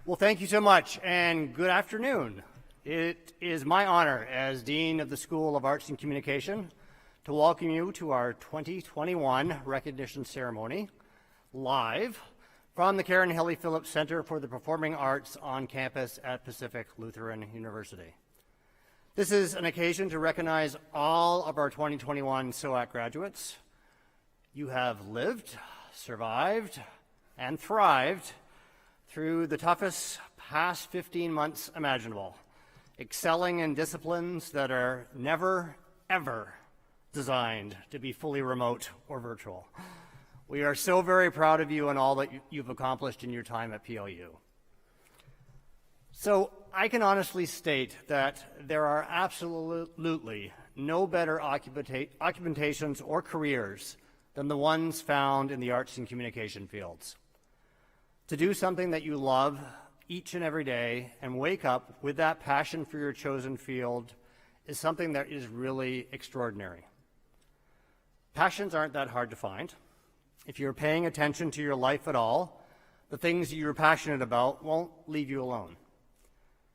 Well, thank you so much, and good afternoon. It is my honor as Dean of the School of Arts and Communication to welcome you to our 2021 Recognition Ceremony, live from the Karen Hilly Phillips Center for the Performing Arts on campus at Pacific Lutheran University. This is an occasion to recognize all of our 2021 SOAC graduates. You have lived, survived, and thrived through the toughest past 15 months imaginable, excelling in disciplines that are never, ever designed to be fully remote or virtual. We are so very proud of you and all that you've accomplished in your time at PLU. So I can honestly state that there are absolutely no better occupations or careers than the ones found in the arts and communication fields. To do something that you love each and every day and wake up with that passion for your chosen field is something that is really extraordinary. Passions aren't that hard to find. If you're paying attention to your life at all, the things you're passionate about won't leave you alone.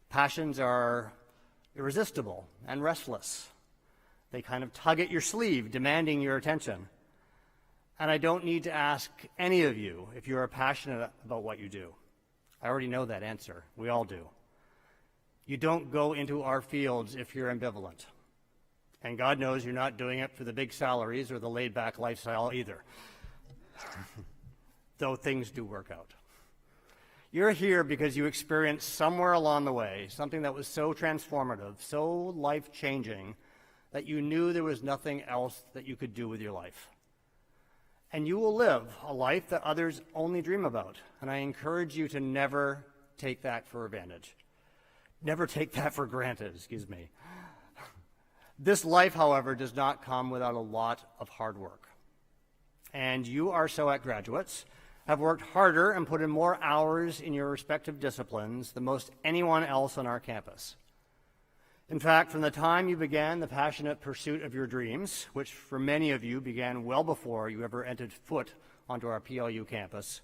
Passions are irresistible and restless. They kind of tug at your sleeve, demanding your attention. And I don't need to ask any of you if you are passionate about what you do. I already know that answer. We all do. You don't go into our fields if you're ambivalent. And God knows you're not doing it for the big salaries or the laid-back lifestyle either. Though things do work out. You're here because you experienced somewhere along the way something that was so transformative, so life-changing, that you knew there was nothing else that you could do with your life. And you will live a life that others only dream about. And I encourage you to never take that for advantage. Never take that for granted, excuse me. This life, however, does not come without a lot of hard work. And you, our SOAC graduates, have worked harder and put in more hours in your respective disciplines than most anyone else on our campus. In fact, from the time you began the passionate pursuit of your dreams, which for many of you began well before you ever entered foot onto our PLU campus,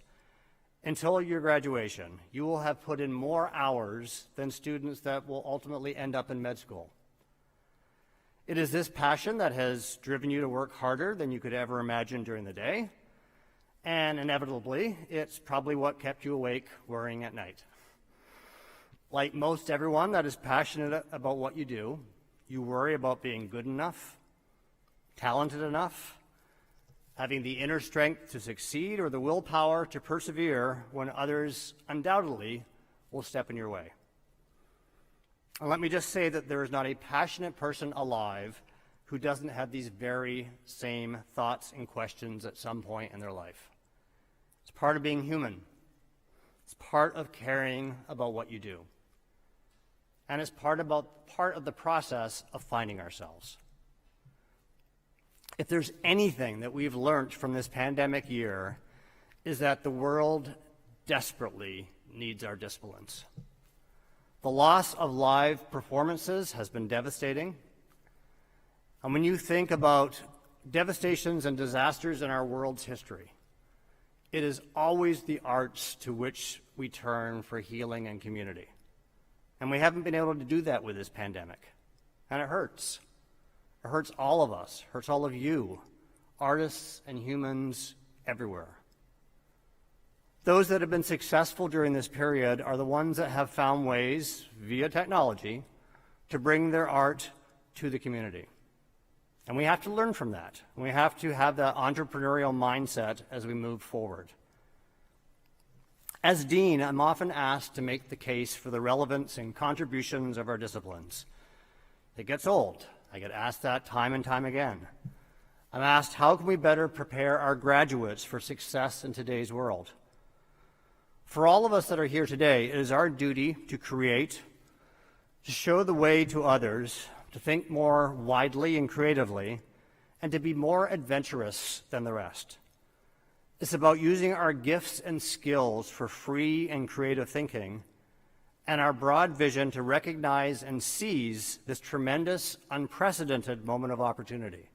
until your graduation, you will have put in more hours than students that will ultimately end up in med school. It is this passion that has driven you to work harder than you could ever imagine during the day, and inevitably, it's probably what kept you awake worrying at night. Like most everyone that is passionate about what you do, you worry about being good enough, talented enough, having the inner strength to succeed or the willpower to persevere when others undoubtedly will step in your way. And let me just say that there is not a passionate person alive who doesn't have these very same thoughts and questions at some point in their life. It's part of being human. It's part of caring about what you do. And it's part of the process of finding ourselves. If there's anything that we've learned from this pandemic year, is that the world desperately needs our disciplines. The loss of live performances has been devastating. And when you think about devastations and disasters in our world's history, it is always the arts to which we turn for healing and community. And we haven't been able to do that with this pandemic. And it hurts. It hurts all of us, hurts all of you, artists and humans everywhere. Those that have been successful during this period are the ones that have found ways, via technology, to bring their art to the community. And we have to learn from that. We have to have that entrepreneurial mindset as we move forward. As dean, I'm often asked to make the case for the relevance and contributions of our disciplines. It gets old. I get asked that time and time again. I'm asked, how can we better prepare our graduates for success in today's world? For all of us that are here today, it is our duty to create, to show the way to others, to think more widely and creatively, and to be more adventurous than the rest. It's about using our gifts and skills for free and creative thinking, and our broad vision to recognize and seize this tremendous, unprecedented moment of opportunity.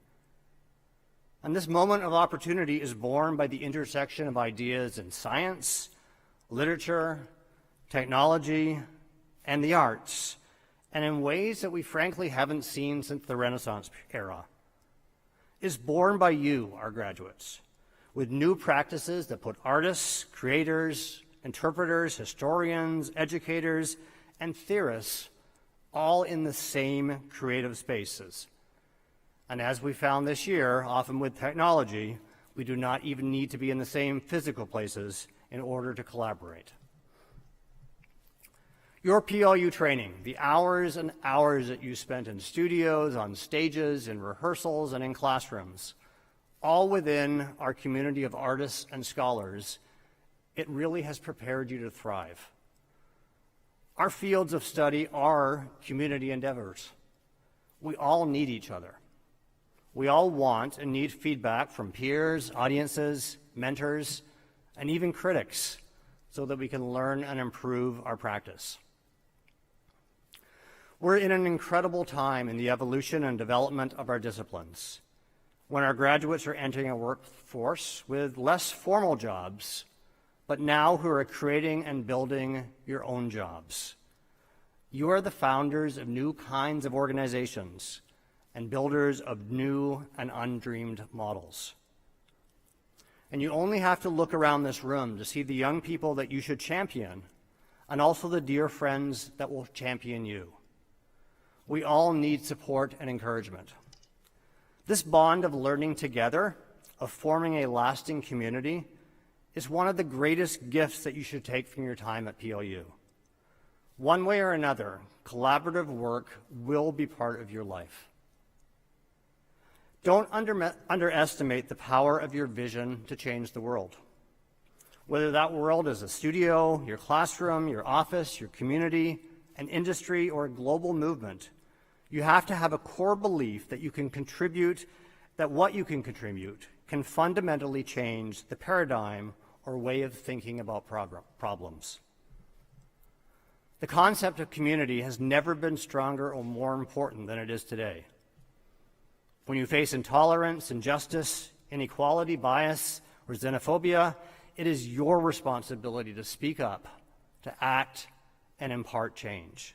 And this moment of opportunity is born by the intersection of ideas in science, literature, technology, and the arts, and in ways that we frankly haven't seen since the Renaissance era, is born by you, our graduates, with new practices that put artists, creators, interpreters, historians, educators, and theorists all in the same creative spaces. And as we found this year, often with technology, we do not even need to be in the same physical places in order to collaborate. Your PLU training, the hours and hours that you spent in studios, on stages, in rehearsals, and in classrooms, all within our community of artists and scholars, it really has prepared you to thrive. Our fields of study are community endeavors. We all need each other. We all want and need feedback from peers, audiences, mentors, and even critics so that we can learn and improve our practice. We're in an incredible time in the evolution and development of our disciplines, when our graduates are entering a workforce with less formal jobs, but now who are creating and building your own jobs. You are the founders of new kinds of organizations and builders of new and undreamed models. And you only have to look around this room to see the young people that you should champion, and also the dear friends that will champion you. We all need support and encouragement. This bond of learning together, of forming a lasting community, is one of the greatest gifts that you should take from your time at PLU. One way or another, collaborative work will be part of your life. Don't underestimate the power of your vision to change the world. Whether that world is a studio, your classroom, your office, your community, an industry, or a global movement, you have to have a core belief that you can contribute, that what you can contribute can fundamentally change the paradigm or way of thinking about problems. The concept of community has never been stronger or more important than it is today. When you face intolerance, injustice, inequality, bias, or xenophobia, it is your responsibility to speak up, to act, and impart change.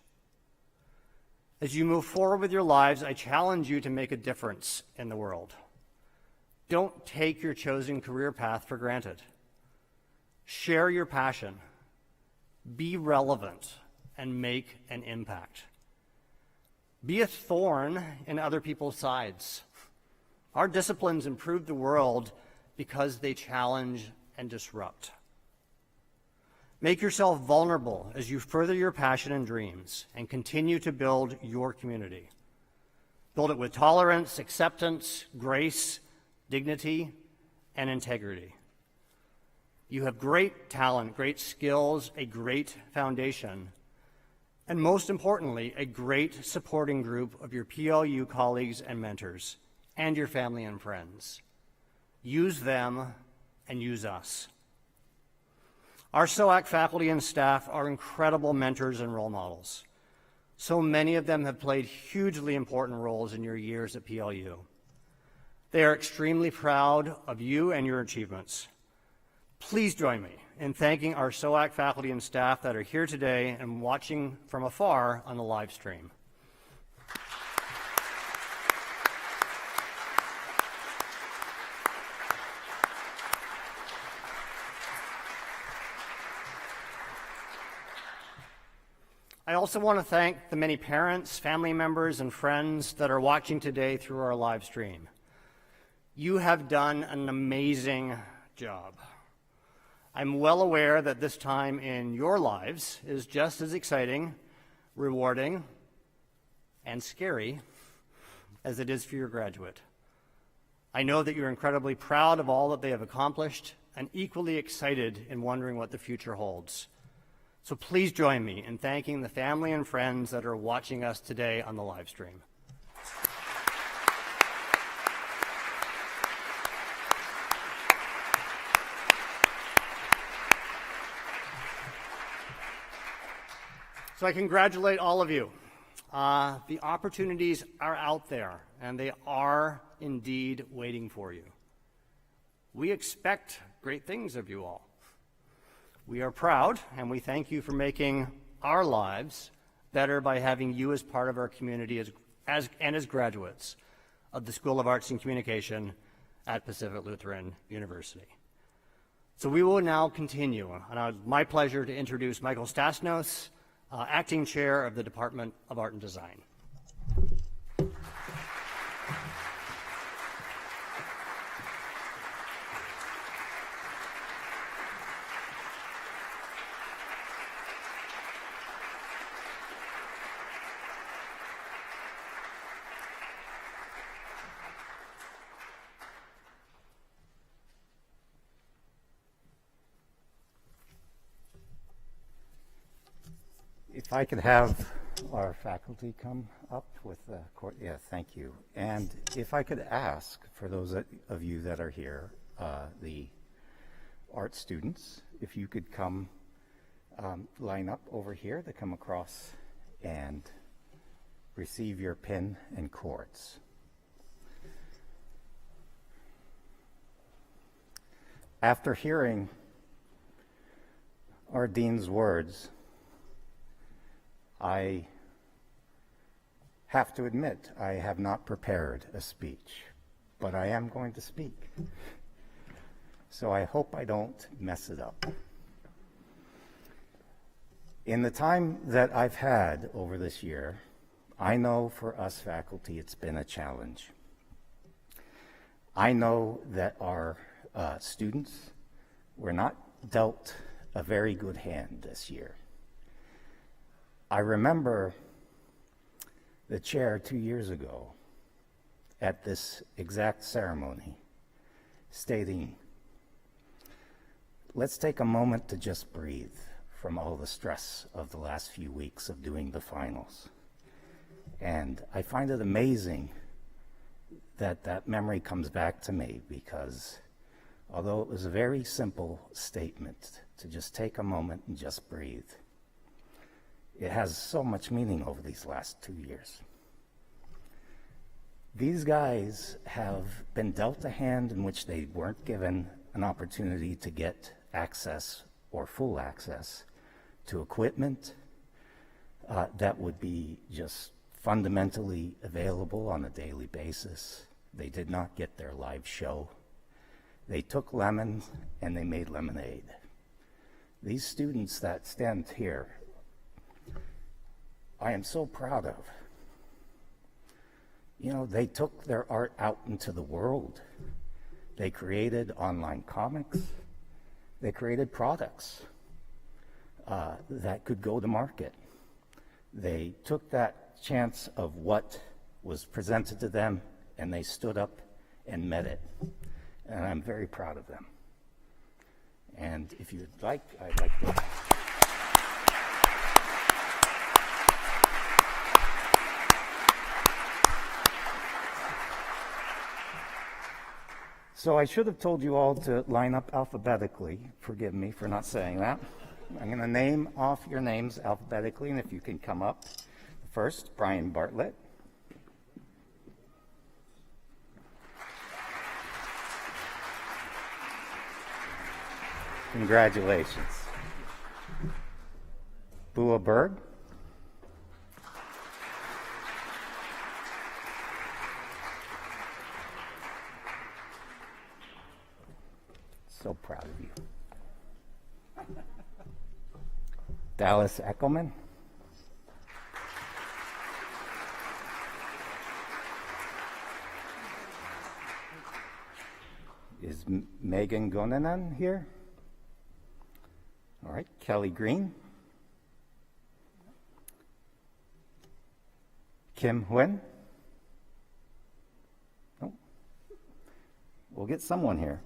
As you move forward with your lives, I challenge you to make a difference in the world. Don't take your chosen career path for granted. Share your passion, be relevant, and make an impact. Be a thorn in other people's sides. Our disciplines improve the world because they challenge and disrupt. Make yourself vulnerable as you further your passion and dreams and continue to build your community. Build it with tolerance, acceptance, grace, dignity, and integrity. You have great talent, great skills, a great foundation, and most importantly, a great supporting group of your PLU colleagues and mentors, and your family and friends. Use them and use us. Our SOAC faculty and staff are incredible mentors and role models. So many of them have played hugely important roles in your years at PLU. They are extremely proud of you and your achievements. Please join me in thanking our SOAC faculty and staff that are here today and watching from afar on the live stream. I also want to thank the many parents, family members, and friends that are watching today through our live stream. You have done an amazing job. I'm well aware that this time in your lives is just as exciting, rewarding, and scary as it is for your graduate. I know that you're incredibly proud of all that they have accomplished and equally excited in wondering what the future holds. So please join me in thanking the family and friends that are watching us today on the live stream. So I congratulate all of you. The opportunities are out there, and they are indeed waiting for you. We expect great things of you all. We are proud, and we thank you for making our lives better by having you as part of our community as graduates of the School of Arts and Communication at Pacific Lutheran University. So we will now continue, and it's my pleasure to introduce Michael Stasnos, Acting Chair of the Department of Art and Design. If I could have our faculty come up with the court, yeah, thank you. And if I could ask for those of you that are here, the art students, if you could come line up over here to come across and receive your pin and cords. After hearing our dean's words, I have to admit I have not prepared a speech, but I am going to speak. So I hope I don't mess it up. In the time that I've had over this year, I know for us faculty it's been a challenge. I know that our students were not dealt a very good hand this year. I remember the chair 2 years ago at this exact ceremony stating, let's take a moment to just breathe from all the stress of the last few weeks of doing the finals. And I find it amazing that that memory comes back to me, because although it was a very simple statement to just take a moment and just breathe, it has so much meaning over these last 2 years. These guys have been dealt a hand in which they weren't given an opportunity to get access or full access to equipment that would be just fundamentally available on a daily basis. They did not get their live show. They took lemons and they made lemonade. These students that stand here, I am so proud of. You know, they took their art out into the world. They created online comics. They created products that could go to market. They took that chance of what was presented to them, and they stood up and met it. And I'm very proud of them. And if you'd like, I'd like to... So I should have told you all to line up alphabetically. Forgive me for not saying that. I'm going to name off your names alphabetically, and if you can come up. First, Brian Bartlett. Congratulations. Bua Berg. So proud of you. Dallas Eckelman. Is Megan Gonanan here? All right, Kelly Green. Kim Huynh. Oh, we'll get someone here.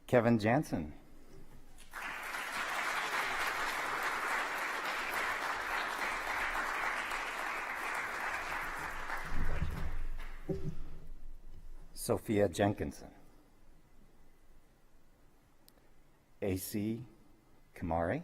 Kevin Jansen. Sophia Jenkinson. A.C. Kamari.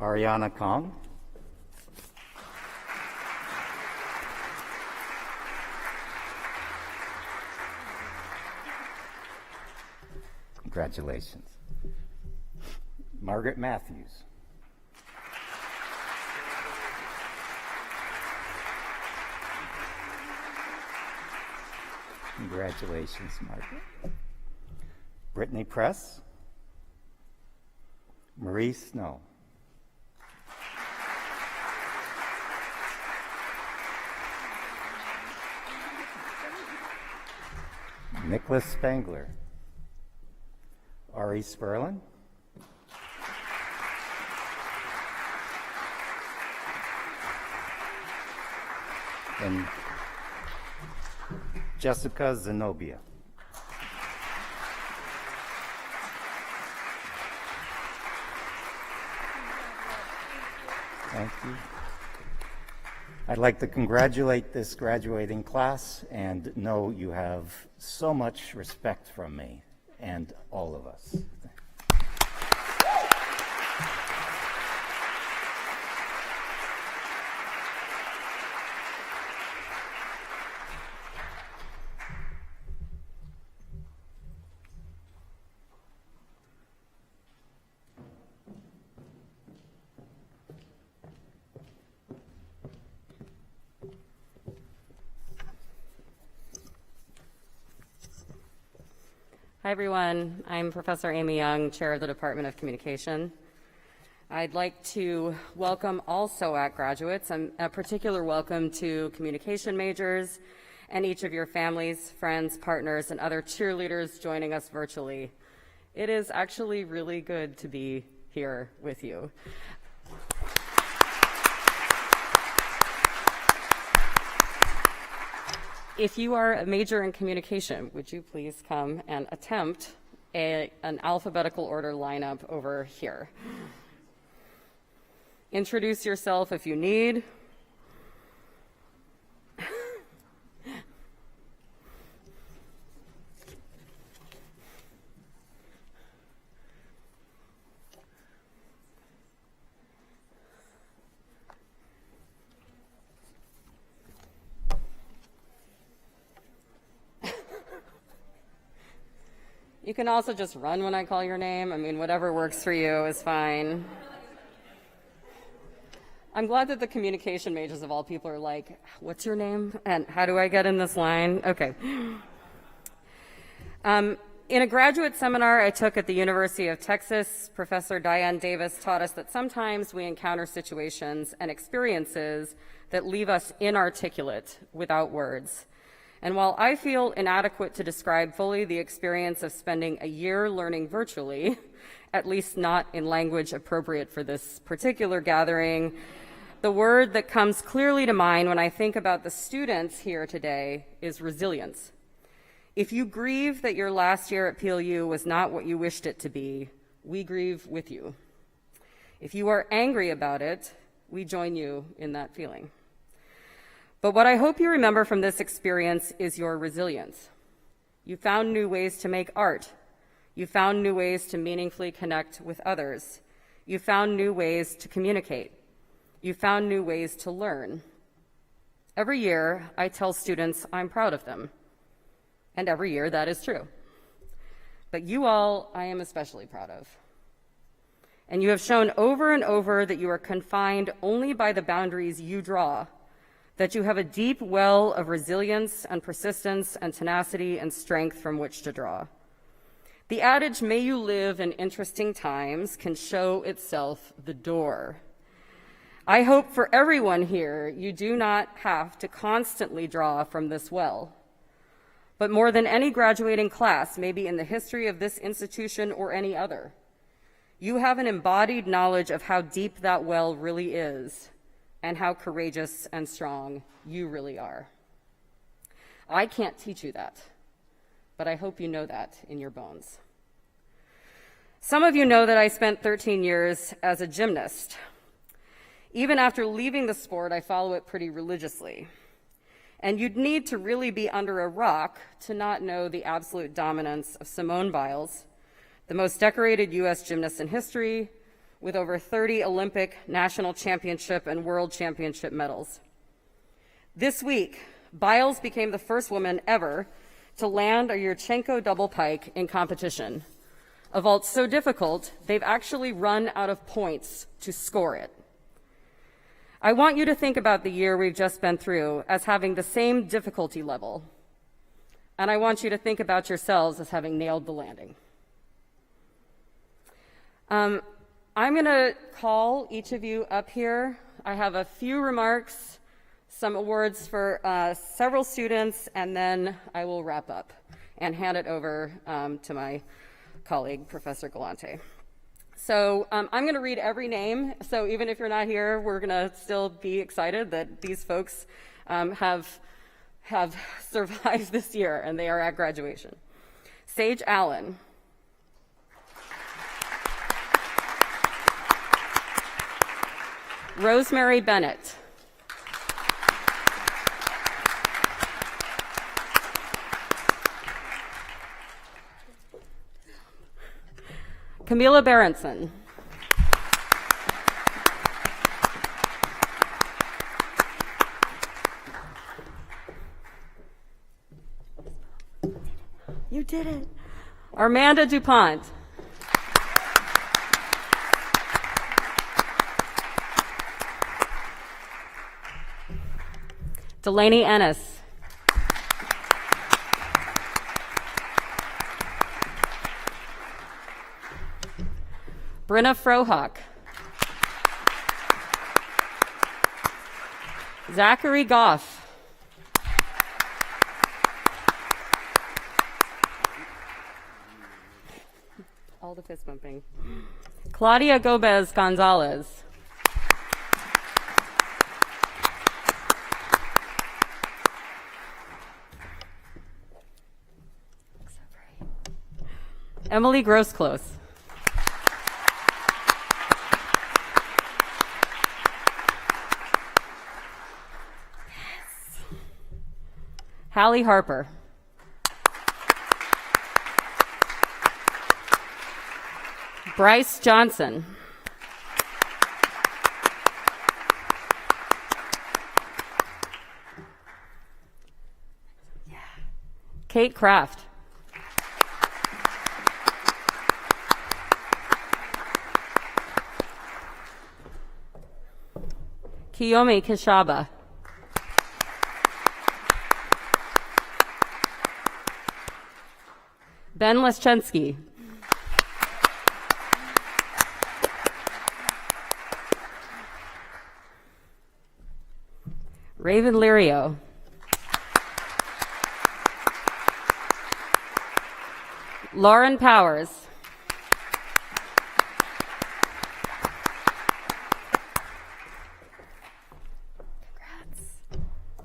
Ariana Kong. Congratulations. Margaret Matthews. Congratulations, Margaret. Brittany Press. Marie Snow. Nicholas Spangler. Ari Sperlin. And Jessica Zenobia. Thank you. I'd like to congratulate this graduating class and know you have so much respect from me and all of us. Hi, everyone. I'm Professor Amy Young, Chair of the Department of Communication. I'd like to welcome all SOAC graduates, and a particular welcome to communication majors and each of your families, friends, partners, and other cheerleaders joining us virtually. It is actually really good to be here with you. If you are a major in communication, would you please come and attempt an alphabetical order lineup over here? Introduce yourself if you need. You can also just run when I call your name. I mean, whatever works for you is fine. I'm glad that the communication majors of all people are like, what's your name? And how do I get in this line? Okay. In a graduate seminar I took at the University of Texas, Professor Diane Davis taught us that sometimes we encounter situations and experiences that leave us inarticulate without words. And while I feel inadequate to describe fully the experience of spending a year learning virtually, at least not in language appropriate for this particular gathering, the word that comes clearly to mind when I think about the students here today is resilience. If you grieve that your last year at PLU was not what you wished it to be, we grieve with you. If you are angry about it, we join you in that feeling. But what I hope you remember from this experience is your resilience. You found new ways to make art. You found new ways to meaningfully connect with others. You found new ways to communicate. You found new ways to learn. Every year, I tell students I'm proud of them. And every year, that is true. But you all, I am especially proud of. And you have shown over and over that you are confined only by the boundaries you draw, that you have a deep well of resilience and persistence and tenacity and strength from which to draw. The adage, may you live in interesting times, can show itself the door. I hope for everyone here, you do not have to constantly draw from this well. But more than any graduating class, maybe in the history of this institution or any other, you have an embodied knowledge of how deep that well really is, and how courageous and strong you really are. I can't teach you that, but I hope you know that in your bones. Some of you know that I spent 13 years as a gymnast. Even after leaving the sport, I follow it pretty religiously. And you'd need to really be under a rock to not know the absolute dominance of Simone Biles, the most decorated U.S. gymnast in history, with over 30 Olympic, national championship, and world championship medals. This week, Biles became the first woman ever to land a Yurchenko double pike in competition, a vault so difficult, they've actually run out of points to score it. I want you to think about the year we've just been through as having the same difficulty level, and I want you to think about yourselves as having nailed the landing. I'm going to call each of you up here. I have a few remarks, some awards for several students, and then I will wrap up and hand it over to my colleague, Professor Galante. So I'm going to read every name, so even if you're not here, we're going to still be excited that these folks have survived this year, and they are at graduation. Sage Allen. Rosemary Bennett. Camila Berenson. You did it. Armanda DuPont. Delaney Ennis. Brenna Frohock. Zachary Goff. All the fist bumping. Claudia Gomez Gonzalez. Emily Grossclose. Yes. Hallie Harper. Bryce Johnson. Yeah. Kate Kraft. Kiyomi Kishaba. Ben Leschensky. Raven Lirio. Lauren Powers.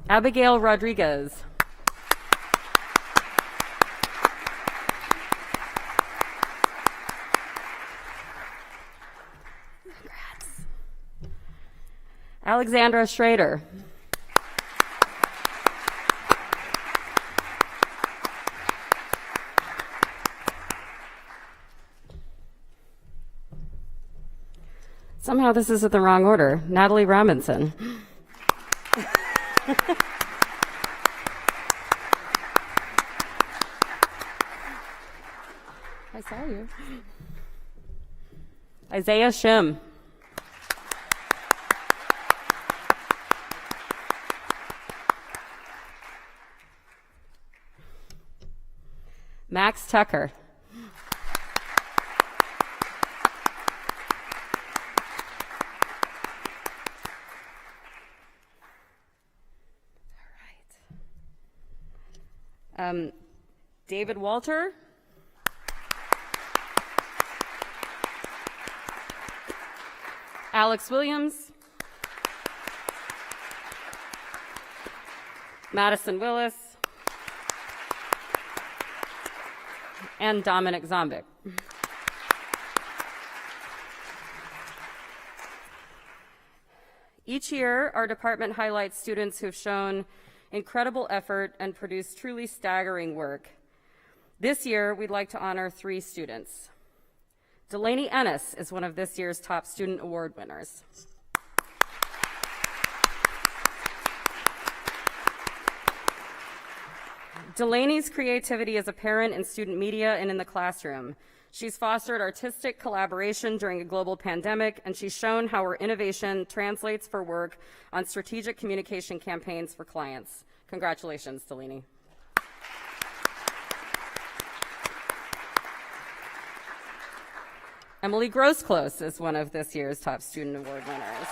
Abigail Rodriguez. Congrats. Alexandra Schrader. Somehow this is in the wrong order. Natalie Robinson. I saw you. Isaiah Shim. Max Tucker. David Walter. Alex Williams. Madison Willis. And Dominic Zombik. Each year, our department highlights students who've shown incredible effort and produced truly staggering work. This year, we'd like to honor 3 students. Delaney Ennis is one of this year's top student award winners. Delaney's creativity is apparent in student media and in the classroom. She's fostered artistic collaboration during a global pandemic, and she's shown how her innovation translates for work on strategic communication campaigns for clients. Congratulations, Delaney. Emily Grosclose is one of this year's top student award winners.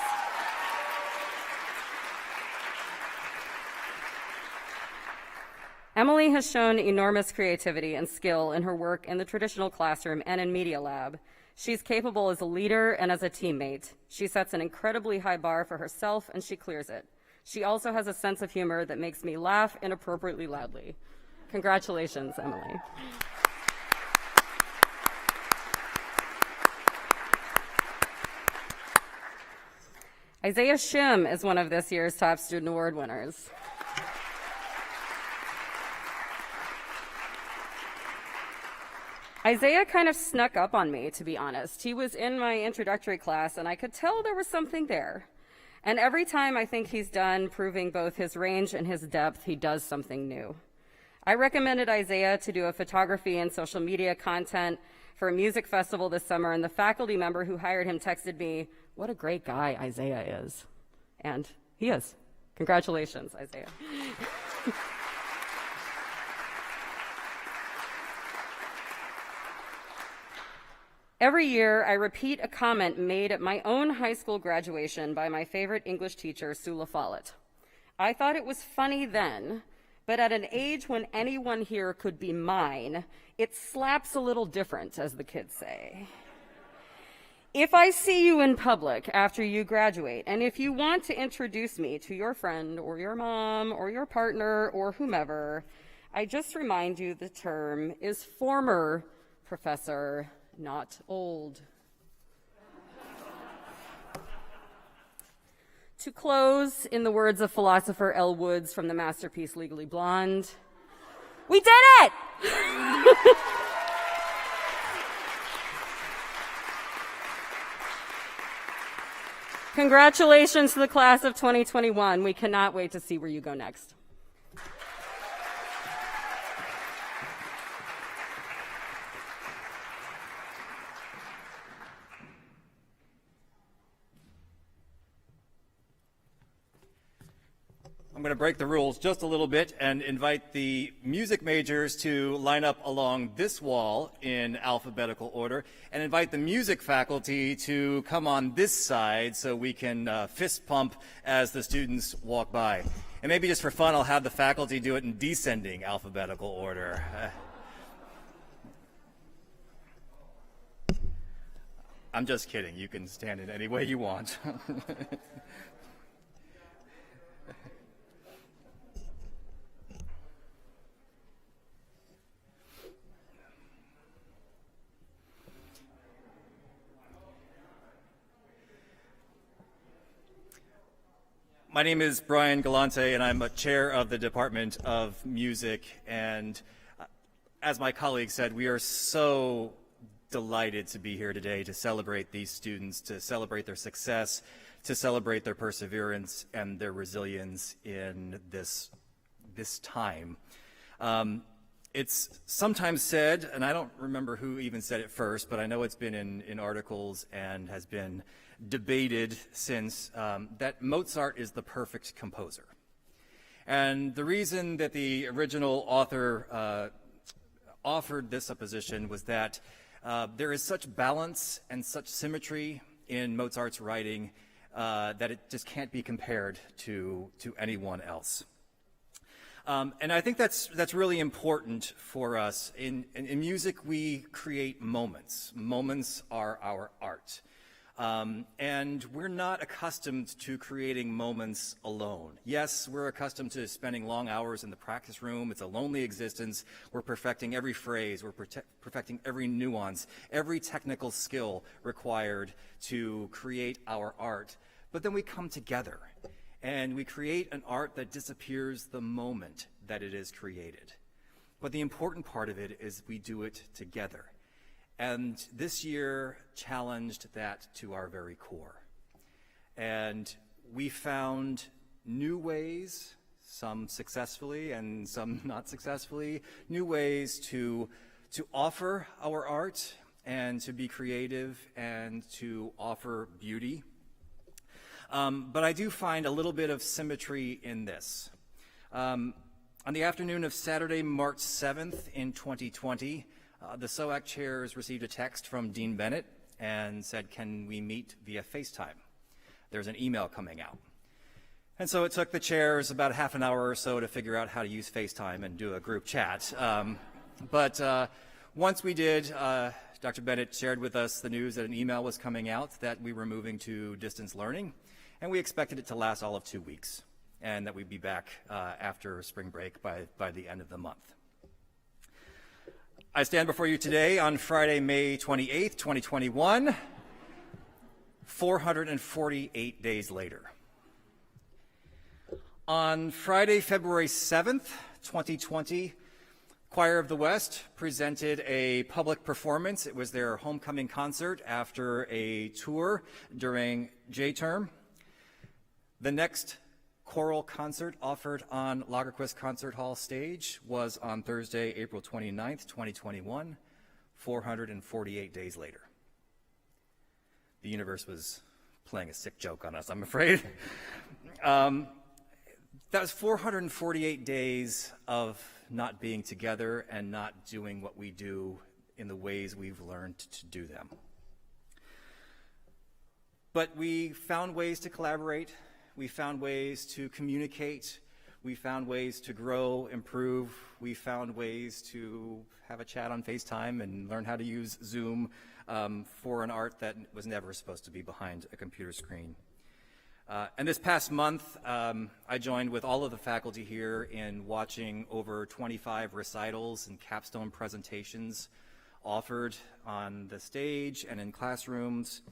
Emily has shown enormous creativity and skill in her work in the traditional classroom and in Media Lab. She's capable as a leader and as a teammate. She sets an incredibly high bar for herself, and she clears it. She also has a sense of humor that makes me laugh inappropriately loudly. Congratulations, Emily. Isaiah Shim is one of this year's top student award winners. Isaiah kind of snuck up on me, to be honest. He was in my introductory class, and I could tell there was something there. And every time I think he's done proving both his range and his depth, he does something new. I recommended Isaiah to do a photography and social media content for a music festival this summer, and the faculty member who hired him texted me, "What a great guy Isaiah is." And he is. Congratulations, Isaiah. Every year, I repeat a comment made at my own high school graduation by my favorite English teacher, Sula Follett. I thought it was funny then, but at an age when anyone here could be mine, it slaps a little different, as the kids say. If I see you in public after you graduate, and if you want to introduce me to your friend or your mom or your partner or whomever, I just remind you the term is former professor, not old. To close, in the words of philosopher Elle Woods from the masterpiece Legally Blonde, we did it! Congratulations to the class of 2021. We cannot wait to see where you go next. I'm going to break the rules just a little bit and invite the music majors to line up along this wall in alphabetical order, and invite the music faculty to come on this side so we can fist pump as the students walk by. And maybe just for fun, I'll have the faculty do it in descending alphabetical order. I'm just kidding. You can stand it any way you want. My name is Brian Galante, and I'm a chair of the Department of Music. And as my colleague said, we are so delighted to be here today to celebrate these students, to celebrate their success, to celebrate their perseverance and their resilience in this time. It's sometimes said, and I don't remember who even said it first, but I know it's been in articles and has been debated since, that Mozart is the perfect composer. And the reason that the original author offered this supposition was that there is such balance and such symmetry in Mozart's writing that it just can't be compared to anyone else. And I think that's really important for us. In music, we create moments. Moments are our art. And we're not accustomed to creating moments alone. Yes, we're accustomed to spending long hours in the practice room. It's a lonely existence. We're perfecting every phrase. We're perfecting every nuance, every technical skill required to create our art. But then we come together, and we create an art that disappears the moment that it is created. But the important part of it is we do it together. And this year challenged that to our very core. And we found new ways, some successfully and some not successfully, new ways to offer our art and to be creative and to offer beauty. But I do find a little bit of symmetry in this. On the afternoon of Saturday, March 7th in 2020, the SOAC chairs received a text from Dean Bennett and said, "Can we meet via FaceTime? There's an email coming out." And so it took the chairs about half an hour or so to figure out how to use FaceTime and do a group chat. But once we did, Dr. Bennett shared with us the news that an email was coming out that we were moving to distance learning, and we expected it to last all of 2 weeks, and that we'd be back after spring break by the end of the month. I stand before you today on Friday, May 28th, 2021, 448 days later. On Friday, February 7th, 2020, Choir of the West presented a public performance. It was their homecoming concert after a tour during J-term. The next choral concert offered on Lagerquist Concert Hall stage was on Thursday, April 29th, 2021, 448 days later. The universe was playing a sick joke on us, I'm afraid. That was 448 days of not being together and not doing what we do in the ways we've learned to do them. But we found ways to collaborate. We found ways to communicate. We found ways to grow, improve. We found ways to have a chat on FaceTime and learn how to use Zoom for an art that was never supposed to be behind a computer screen. And this past month, I joined with all of the faculty here in watching over 25 recitals and capstone presentations offered on the stage and in classrooms.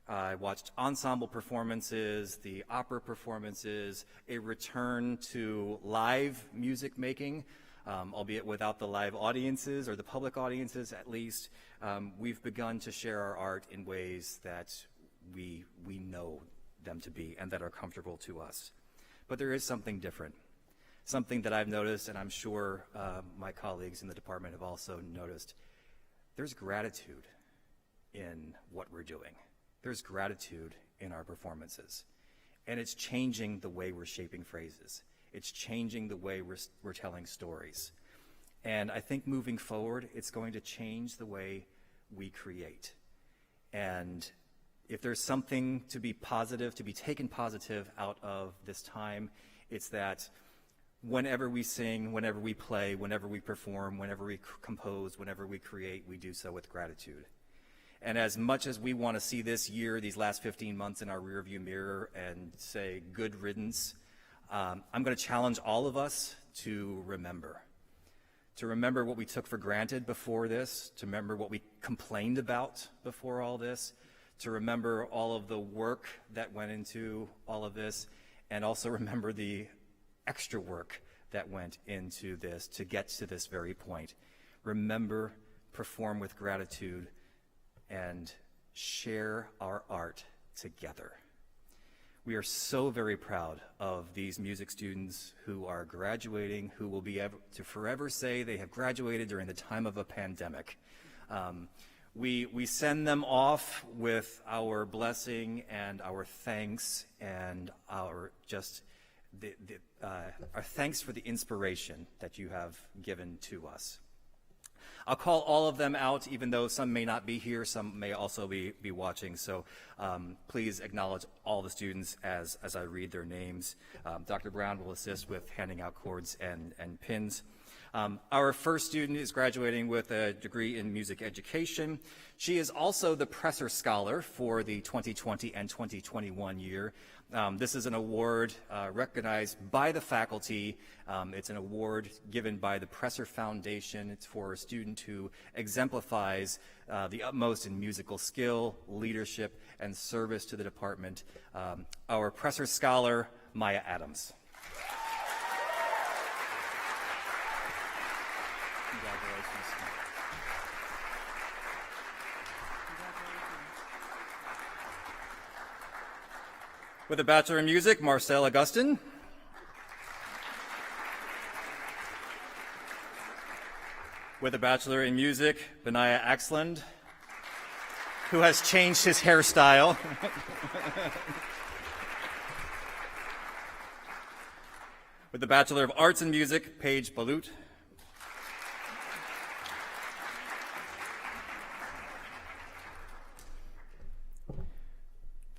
I watched ensemble performances, the opera performances, a return to live music making, albeit without the live audiences or the public audiences at least. We've begun to share our art in ways that we know them to be and that are comfortable to us. But there is something different, something that I've noticed, and I'm sure my colleagues in the department have also noticed. There's gratitude in what we're doing. There's gratitude in our performances. And it's changing the way we're shaping phrases. It's changing the way we're telling stories. And I think moving forward, it's going to change the way we create. And if there's something to be positive, to be taken positive out of this time, it's that whenever we sing, whenever we play, whenever we perform, whenever we compose, whenever we create, we do so with gratitude. And as much as we want to see this year, these last 15 months in our rearview mirror and say good riddance, I'm going to challenge all of us to remember what we took for granted before this, to remember what we complained about before all this, to remember all of the work that went into all of this, and also remember the extra work that went into this to get to this very point. Remember, perform with gratitude, and share our art together. We are so very proud of these music students who are graduating, who will be able to forever say they have graduated during the time of a pandemic. We send them off with our blessing and our thanks and our our thanks for the inspiration that you have given to us. I'll call all of them out, even though some may not be here, some may also be watching, so please acknowledge all the students as I read their names. Dr. Brown will assist with handing out cords and pins. Our first student is graduating with a degree in music education. She is also the Presser Scholar for the 2020 and 2021 year. This is an award recognized by the faculty. It's an award given by the Presser Foundation. It's for a student who exemplifies the utmost in musical skill, leadership, and service to the department. Our Presser Scholar, Maya Adams. With a Bachelor in Music, Marcel Augustin. With a Bachelor in Music, Benaya Axland. who has changed his hairstyle. With the Bachelor of Arts in Music, Paige Balut.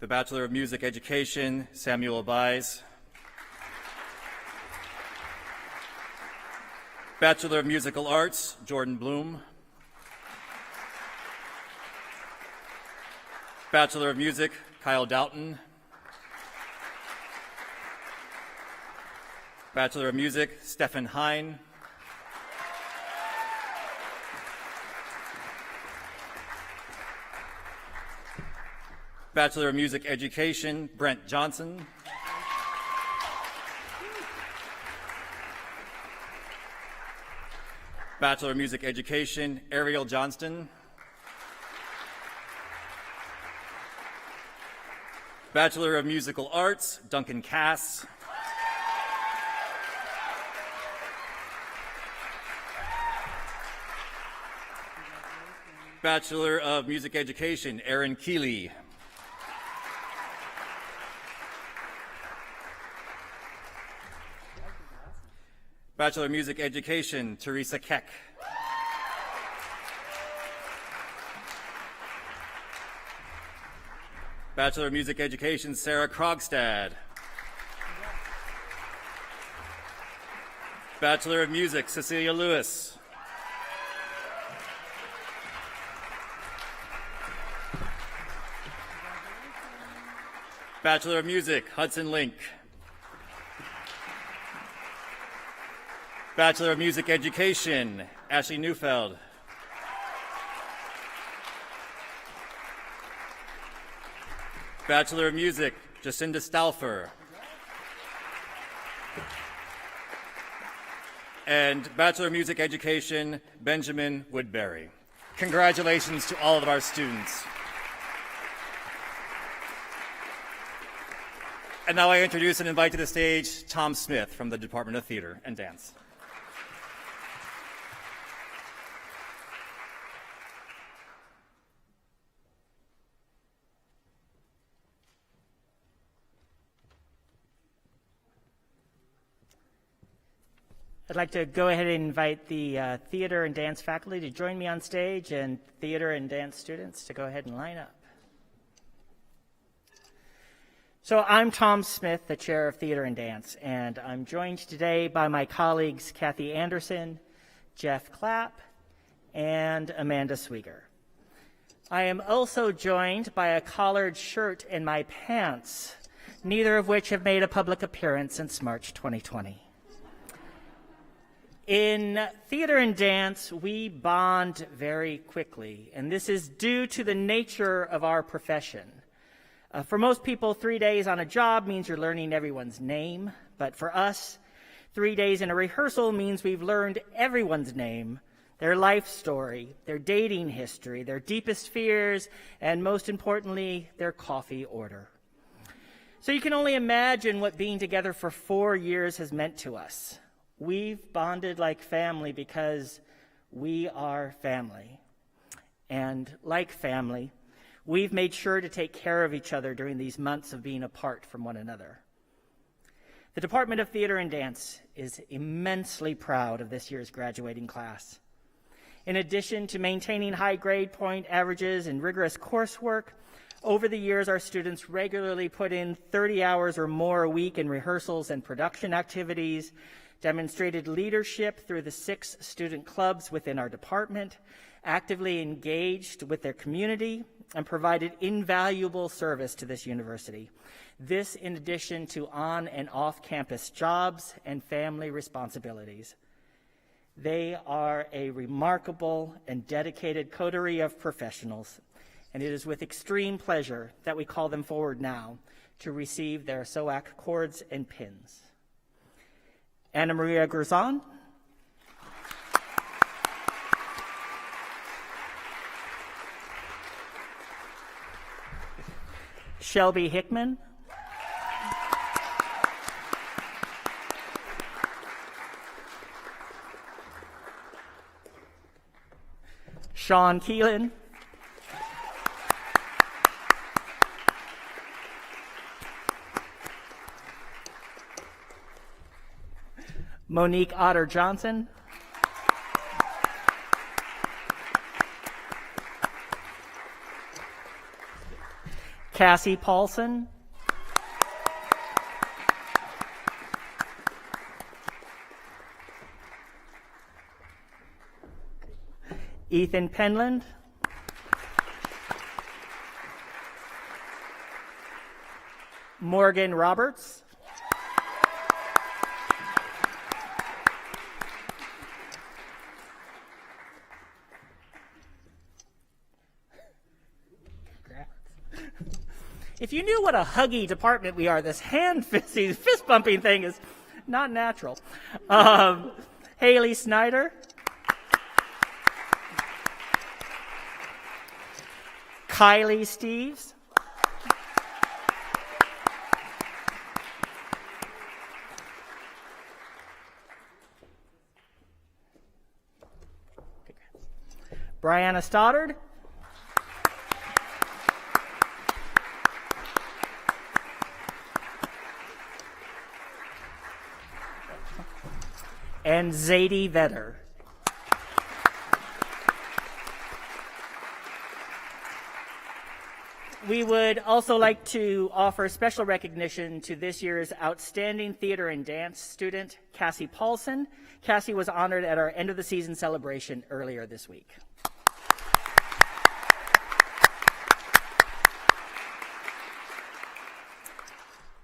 The Bachelor of Music Education, Samuel Abies. Bachelor of Musical Arts, Jordan Bloom. Bachelor of Music, Kyle Doughton. Bachelor of Music, Stefan Hine. Bachelor of Music Education, Brent Johnson. Bachelor of Music Education, Ariel Johnston. Bachelor of Musical Arts, Duncan Cass. Bachelor of Music Education, Aaron Keeley. Bachelor of Music Education, Teresa Keck. Bachelor of Music Education, Sarah Krogstad. Bachelor of Music, Cecilia Lewis. Bachelor of Music, Hudson Link. Bachelor of Music Education, Ashley Neufeld. Bachelor of Music, Jacinda Stauffer. And Bachelor of Music Education, Benjamin Woodbury. Congratulations to all of our students. And now I introduce and invite to the stage Tom Smith from the Department of Theater and Dance. I'd like to go ahead and invite the theater and dance faculty to join me on stage, and theater and dance students to go ahead and line up. So I'm Tom Smith, the chair of theater and dance, and I'm joined today by my colleagues Kathy Anderson, Jeff Clapp, and Amanda Swieger. I am also joined by a collared shirt and my pants, neither of which have made a public appearance since March 2020. In theater and dance, we bond very quickly, and this is due to the nature of our profession. For most people, 3 days on a job means you're learning everyone's name, but for us, 3 days in a rehearsal means we've learned everyone's name, their life story, their dating history, their deepest fears, and most importantly, their coffee order. So you can only imagine what being together for 4 years has meant to us. We've bonded like family because we are family. And like family, we've made sure to take care of each other during these months of being apart from one another. The Department of Theater and Dance is immensely proud of this year's graduating class. In addition to maintaining high grade point averages and rigorous coursework, over the years our students regularly put in 30 hours or more a week in rehearsals and production activities, demonstrated leadership through the 6 student clubs within our department, actively engaged with their community, and provided invaluable service to this university. This in addition to on and off-campus jobs and family responsibilities. They are a remarkable and dedicated coterie of professionals, and it is with extreme pleasure that we call them forward now to receive their SOAC cords and pins. Anna Maria Gurzon. Shelby Hickman. Sean Keelan. Monique Otter Johnson. Cassie Paulson. Ethan Penland. Morgan Roberts. If you knew what a huggy department we are, this fist bumping thing is not natural. Haley Snyder. Kylie Steves. Brianna Stoddard. And Zadie Vetter. We would also like to offer special recognition to this year's outstanding theater and dance student, Cassie Paulson. Cassie was honored at our end of the season celebration earlier this week.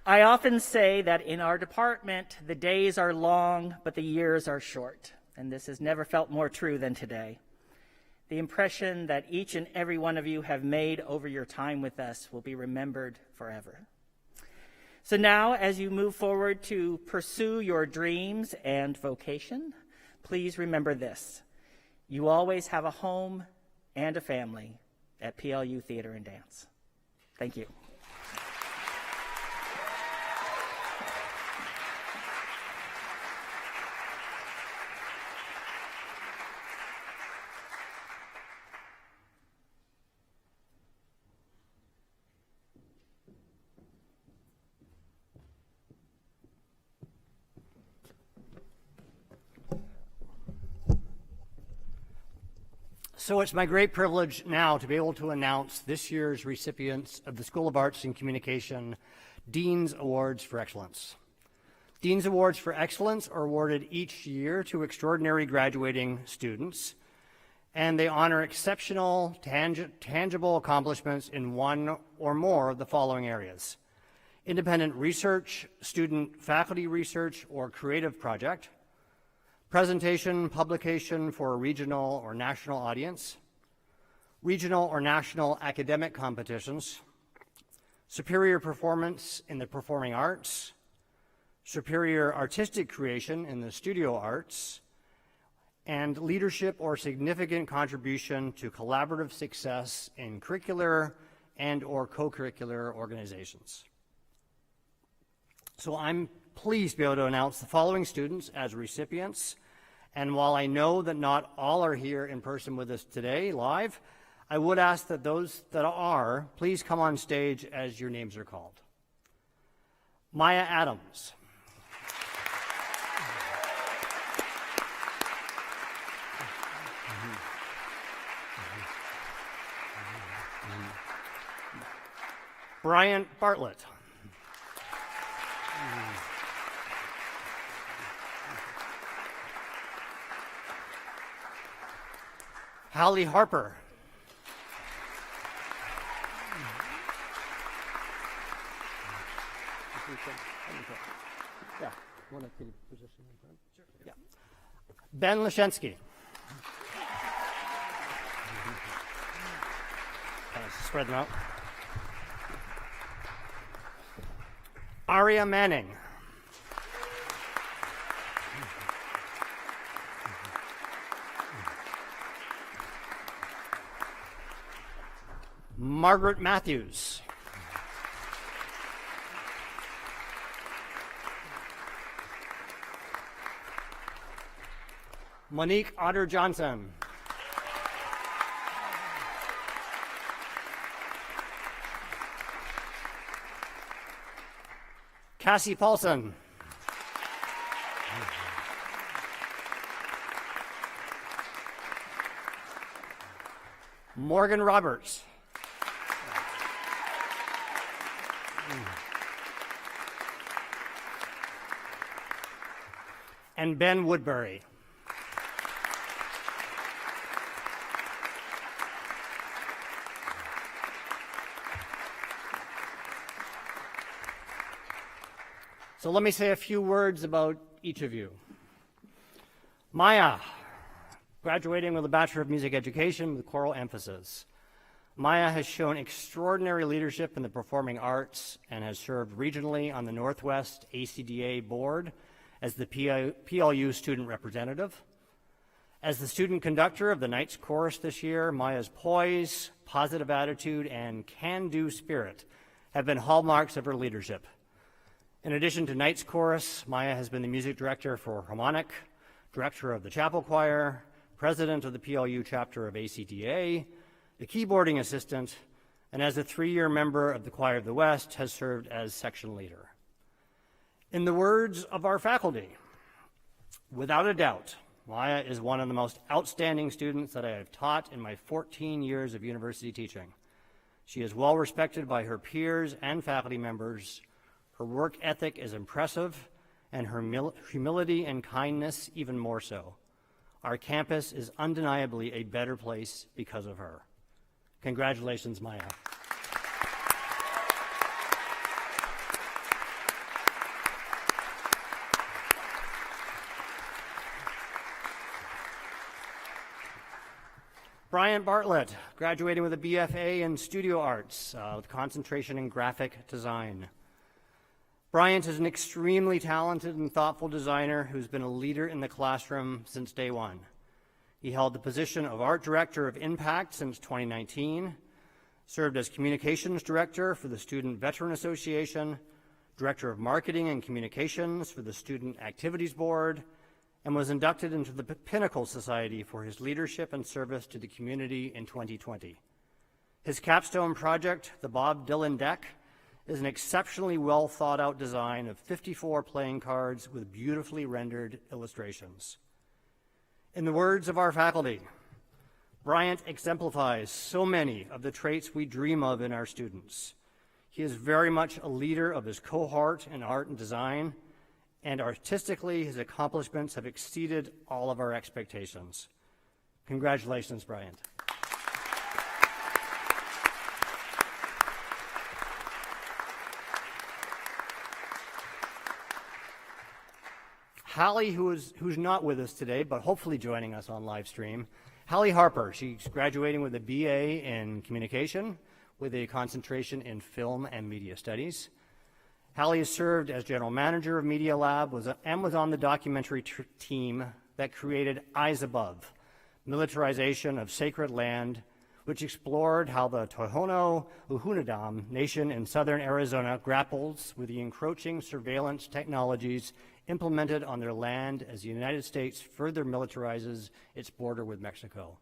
I often say that in our department, the days are long, but the years are short. And this has never felt more true than today. The impression that each and every one of you have made over your time with us will be remembered forever. So now, as you move forward to pursue your dreams and vocation, please remember this. You always have a home and a family at PLU Theater and Dance. Thank you. So it's my great privilege now to be able to announce this year's recipients of the School of Arts and Communication Dean's Awards for Excellence. Dean's Awards for Excellence are awarded each year to extraordinary graduating students, and they honor exceptional, tangible accomplishments in one or more of the following areas: independent research, student-faculty research, or creative project; presentation, publication for a regional or national audience; regional or national academic competitions; superior performance in the performing arts; superior artistic creation in the studio arts; and leadership or significant contribution to collaborative success in curricular and or co-curricular organizations. So I'm pleased to be able to announce the following students as recipients. And while I know that not all are here in person with us today, live, I would ask that those that are, please come on stage as your names are called. Maya Adams. Bryant Bartlett. Hallie Harper. Yeah. Want to take a position in front? Sure. Yeah. Ben Lashensky. Spread them out. Aria Manning. Margaret Matthews. Monique Otter Johnson. Cassie Paulson. Morgan Roberts. And Ben Woodbury. So let me say a few words about each of you. Maya, graduating with a Bachelor of Music Education with choral emphasis. Maya has shown extraordinary leadership in the performing arts and has served regionally on the Northwest ACDA board as the PLU student representative. As the student conductor of the Knights Chorus this year, Maya's poise, positive attitude, and can-do spirit have been hallmarks of her leadership. In addition to Knights Chorus, Maya has been the music director for Harmonic, director of the chapel choir, president of the PLU chapter of ACDA, the keyboarding assistant, and as a 3-year member of the Choir of the West, has served as section leader. In the words of our faculty, without a doubt, Maya is one of the most outstanding students that I have taught in my 14 years of university teaching. She is well respected by her peers and faculty members. Her work ethic is impressive, and her humility and kindness even more so. Our campus is undeniably a better place because of her. Congratulations, Maya. Bryant Bartlett, graduating with a BFA in Studio Arts with concentration in graphic design. Bryant is an extremely talented and thoughtful designer who's been a leader in the classroom since day one. He held the position of Art Director of Impact since 2019, served as Communications Director for the Student Veteran Association, Director of Marketing and Communications for the Student Activities Board, and was inducted into the Pinnacle Society for his leadership and service to the community in 2020. His capstone project, the Bob Dylan Deck, is an exceptionally well thought out design of 54 playing cards with beautifully rendered illustrations. In the words of our faculty, Bryant exemplifies so many of the traits we dream of in our students. He is very much a leader of his cohort in art and design, and artistically, his accomplishments have exceeded all of our expectations. Congratulations, Bryant. Hallie, who's not with us today, but hopefully joining us on live stream. Hallie Harper, she's graduating with a BA in communication with a concentration in film and media studies. Hallie has served as general manager of Media Lab and was on the documentary team that created Eyes Above, militarization of sacred land, which explored how the Tohono O'odham Nation in southern Arizona grapples with the encroaching surveillance technologies implemented on their land as the United States further militarizes its border with Mexico.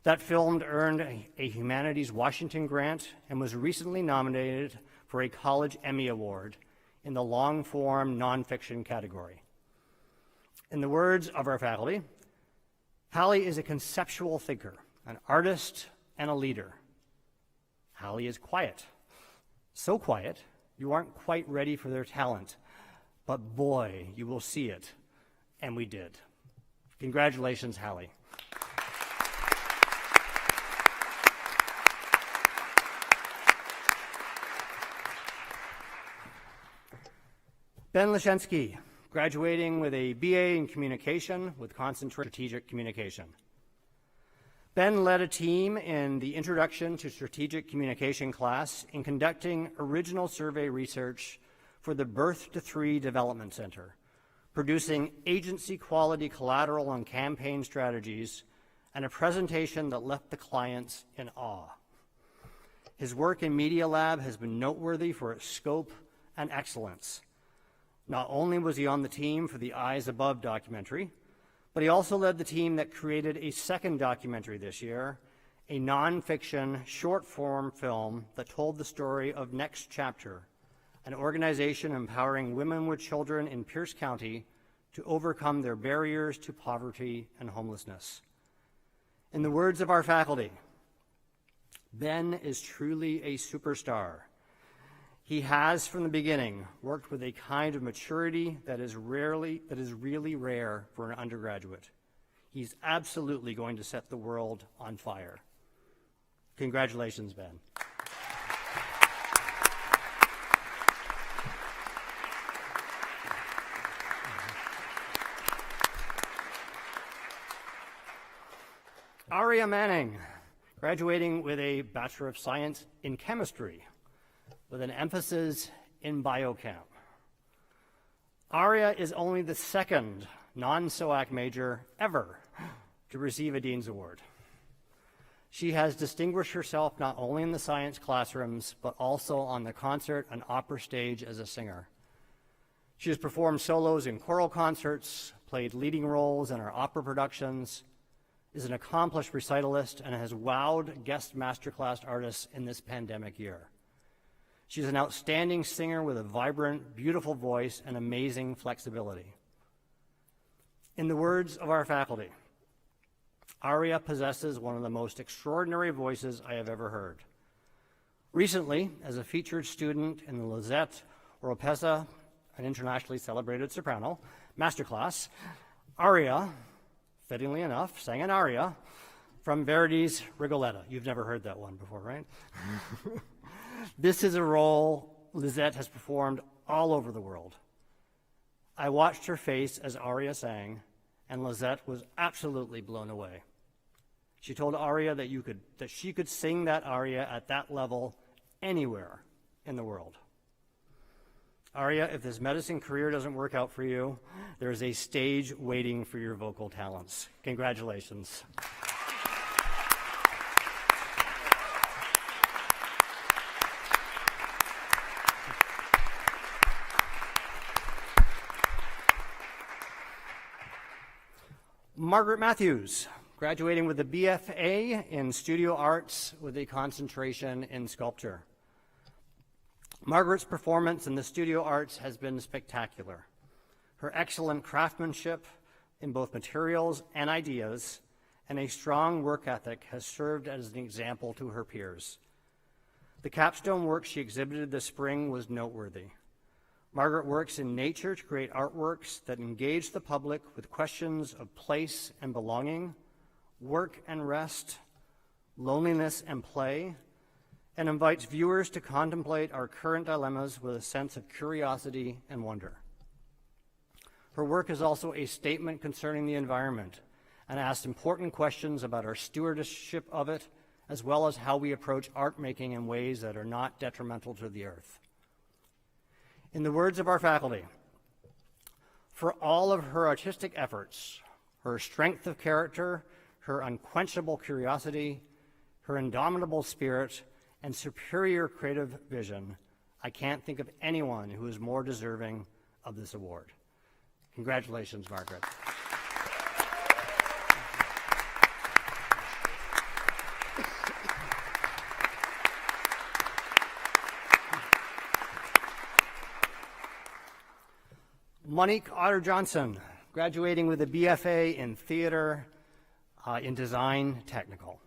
That film earned a Humanities Washington grant and was recently nominated for a College Emmy Award in the long-form nonfiction category. In the words of our faculty, Hallie is a conceptual thinker, an artist, and a leader. Hallie is quiet. So quiet, you aren't quite ready for their talent. But boy, you will see it. And we did. Congratulations, Hallie. Ben Lashensky, graduating with a BA in communication with concentration in strategic communication. Ben led a team in the Introduction to Strategic Communication class in conducting original survey research for the Birth to Three Development Center, producing agency quality collateral on campaign strategies, and a presentation that left the clients in awe. His work in Media Lab has been noteworthy for its scope and excellence. Not only was he on the team for the Eyes Above documentary, but he also led the team that created a second documentary this year, a nonfiction short-form film that told the story of Next Chapter, an organization empowering women with children in Pierce County to overcome their barriers to poverty and homelessness. In the words of our faculty, Ben is truly a superstar. He has, from the beginning, worked with a kind of maturity that is really rare for an undergraduate. He's absolutely going to set the world on fire. Congratulations, Ben. Aria Manning, graduating with a Bachelor of Science in Chemistry, with an emphasis in biochem. Aria is only the second non-SOAC major ever to receive a Dean's Award. She has distinguished herself not only in the science classrooms, but also on the concert and opera stage as a singer. She has performed solos in choral concerts, played leading roles in our opera productions, is an accomplished recitalist, and has wowed guest masterclass artists in this pandemic year. She's an outstanding singer with a vibrant, beautiful voice and amazing flexibility. In the words of our faculty, Aria possesses one of the most extraordinary voices I have ever heard. Recently, as a featured student in the Lisette Oropesa, an internationally celebrated soprano, masterclass, Aria, fittingly enough, sang an aria from Verdi's Rigoletto. You've never heard that one before, right? This is a role Lisette has performed all over the world. I watched her face as Aria sang, and Lisette was absolutely blown away. She told Aria that she could sing that aria at that level anywhere in the world. Aria, if this medicine career doesn't work out for you, there is a stage waiting for your vocal talents. Congratulations. Margaret Matthews, graduating with a BFA in Studio Arts with a concentration in sculpture. Margaret's performance in the studio arts has been spectacular. Her excellent craftsmanship in both materials and ideas, and a strong work ethic has served as an example to her peers. The capstone work she exhibited this spring was noteworthy. Margaret works in nature to create artworks that engage the public with questions of place and belonging, work and rest, loneliness and play, and invites viewers to contemplate our current dilemmas with a sense of curiosity and wonder. Her work is also a statement concerning the environment and asks important questions about our stewardship of it, as well as how we approach art making in ways that are not detrimental to the earth. In the words of our faculty, for all of her artistic efforts, her strength of character, her unquenchable curiosity, her indomitable spirit, and superior creative vision, I can't think of anyone who is more deserving of this award. Congratulations, Margaret. Monique Otter-Johnson, graduating with a BFA in Theater in Design Technical.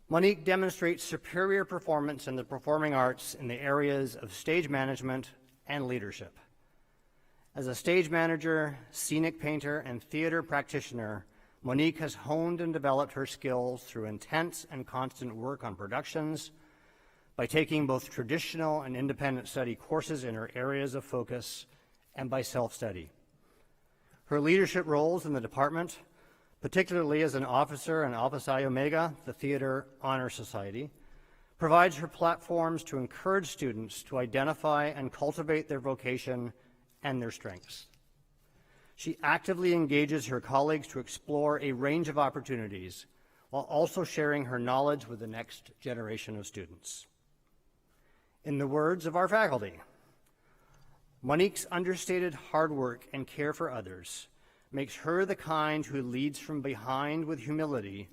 Monique demonstrates superior performance in the performing arts in the areas of stage management and leadership. As a stage manager, scenic painter, and theater practitioner, Monique has honed and developed her skills through intense and constant work on productions, by taking both traditional and independent study courses in her areas of focus, and by self-study. Her leadership roles in the department, particularly as an officer in Alpha Psi Omega, the Theater Honor Society, provides her platforms to encourage students to identify and cultivate their vocation and their strengths. She actively engages her colleagues to explore a range of opportunities while also sharing her knowledge with the next generation of students. In the words of our faculty, Monique's understated hard work and care for others makes her the kind who leads from behind with humility,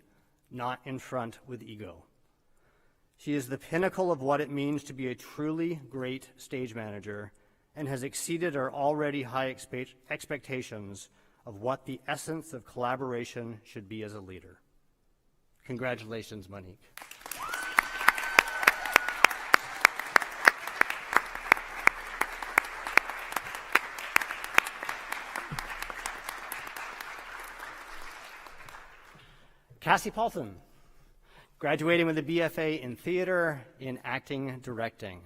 not in front with ego. She is the pinnacle of what it means to be a truly great stage manager and has exceeded our already high expectations of what the essence of collaboration should be as a leader. Congratulations, Monique. Cassie Paulson, graduating with a BFA in theater in acting directing.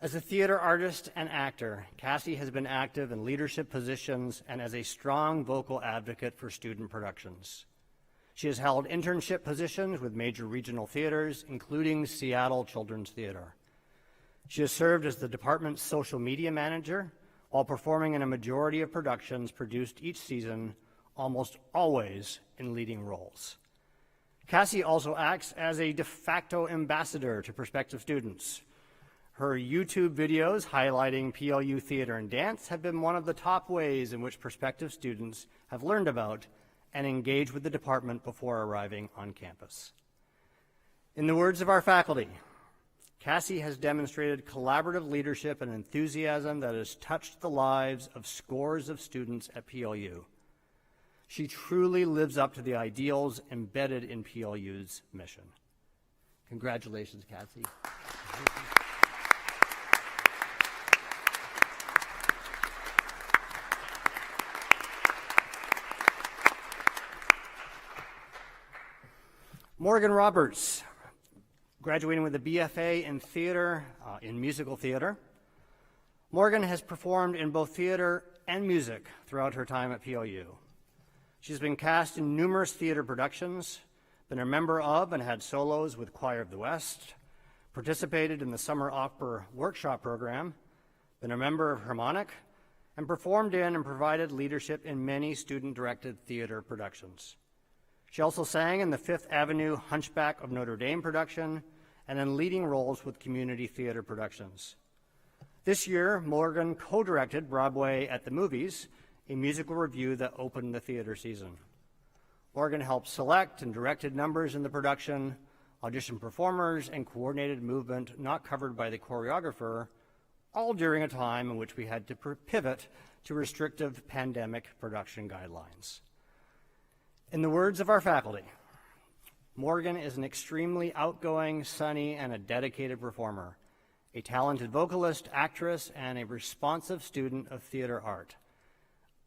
As a theater artist and actor, Cassie has been active in leadership positions and as a strong vocal advocate for student productions. She has held internship positions with major regional theaters, including Seattle Children's Theater. She has served as the department's social media manager while performing in a majority of productions produced each season, almost always in leading roles. Cassie also acts as a de facto ambassador to prospective students. Her YouTube videos highlighting PLU theater and dance have been one of the top ways in which prospective students have learned about and engaged with the department before arriving on campus. In the words of our faculty, Cassie has demonstrated collaborative leadership and enthusiasm that has touched the lives of scores of students at PLU. She truly lives up to the ideals embedded in PLU's mission. Congratulations, Cassie. Morgan Roberts, graduating with a BFA in theater, in musical theater. Morgan has performed in both theater and music throughout her time at PLU. She's been cast in numerous theater productions, been a member of and had solos with Choir of the West, participated in the Summer Opera Workshop Program, been a member of Harmonic, and performed in and provided leadership in many student-directed theater productions. She also sang in the Fifth Avenue Hunchback of Notre Dame production and in leading roles with community theater productions. This year, Morgan co-directed Broadway at the Movies, a musical review that opened the theater season. Morgan helped select and directed numbers in the production, auditioned performers, and coordinated movement not covered by the choreographer, all during a time in which we had to pivot to restrictive pandemic production guidelines. In the words of our faculty, Morgan is an extremely outgoing, sunny, and a dedicated performer, a talented vocalist, actress, and a responsive student of theater art.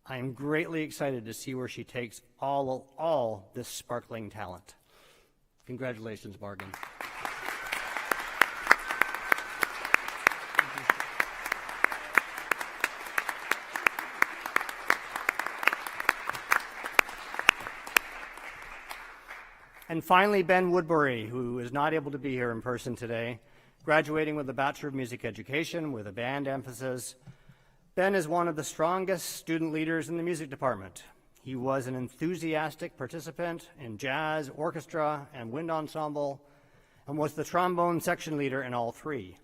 I am greatly excited to see where she takes all this sparkling talent. Congratulations, Morgan. And finally, Ben Woodbury, who is not able to be here in person today, graduating with a Bachelor of Music Education with a band emphasis. Ben is one of the strongest student leaders in the music department. He was an enthusiastic participant in jazz, orchestra, and wind ensemble, and was the trombone section leader in all three.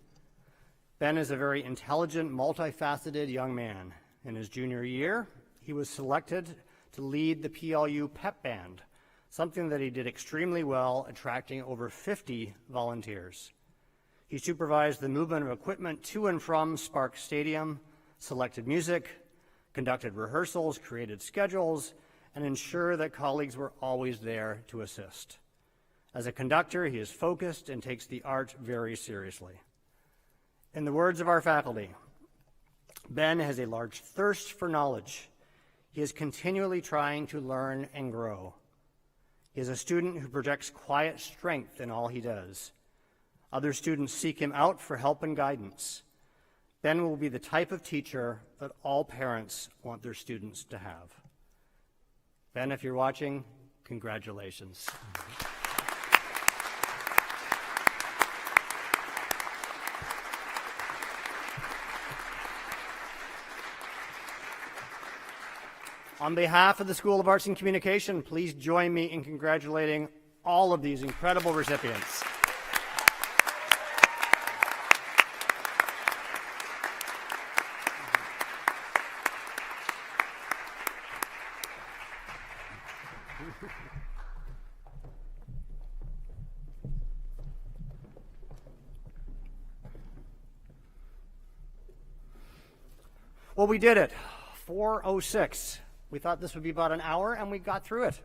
Ben is a very intelligent, multifaceted young man. In his junior year, he was selected to lead the PLU pep band, something that he did extremely well, attracting over 50 volunteers. He supervised the movement of equipment to and from Spark Stadium, selected music, conducted rehearsals, created schedules, and ensured that colleagues were always there to assist. As a conductor, he is focused and takes the art very seriously. In the words of our faculty, Ben has a large thirst for knowledge. He is continually trying to learn and grow. He is a student who projects quiet strength in all he does. Other students seek him out for help and guidance. Ben will be the type of teacher that all parents want their students to have. Ben, if you're watching, congratulations. On behalf of the School of Arts and Communication, please join me in congratulating all of these incredible recipients. Well, we did it. 4:06. We thought this would be about an hour, and we got through it.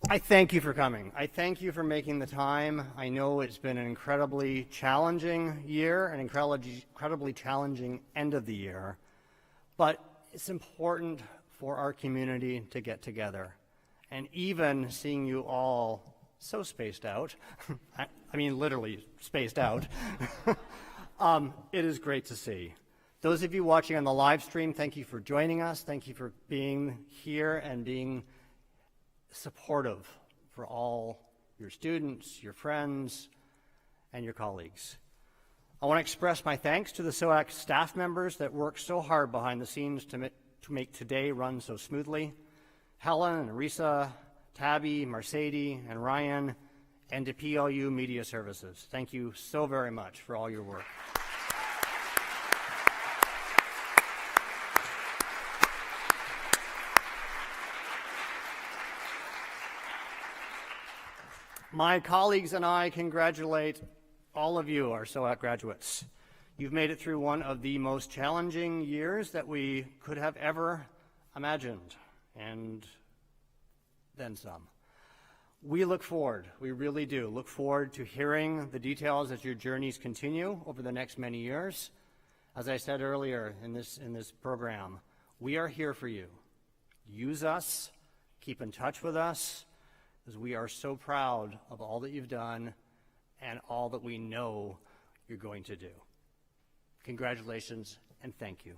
I thank you for coming. I thank you for making the time. I know it's been an incredibly challenging year, an incredibly challenging end of the year, but it's important for our community to get together and even seeing you all so spaced out, I mean literally spaced out, it is great to see. Those of you watching on the live stream, thank you for joining us. Thank you for being here and being supportive for all your students, your friends, and your colleagues. I want to express my thanks to the SOAC staff members that work so hard behind the scenes to make today run so smoothly. Helen and Arisa, Tabby, Mercedes, and Ryan, and to PLU Media Services. Thank you so very much for all your work. My colleagues and I congratulate all of you, our SOAC graduates. You've made it through one of the most challenging years that we could have ever imagined, and then some. We look forward, we really do, look forward to hearing the details as your journeys continue over the next many years. As I said earlier in this program, we are here for you. Use us, keep in touch with us, because we are so proud of all that you've done and all that we know you're going to do. Congratulations and thank you.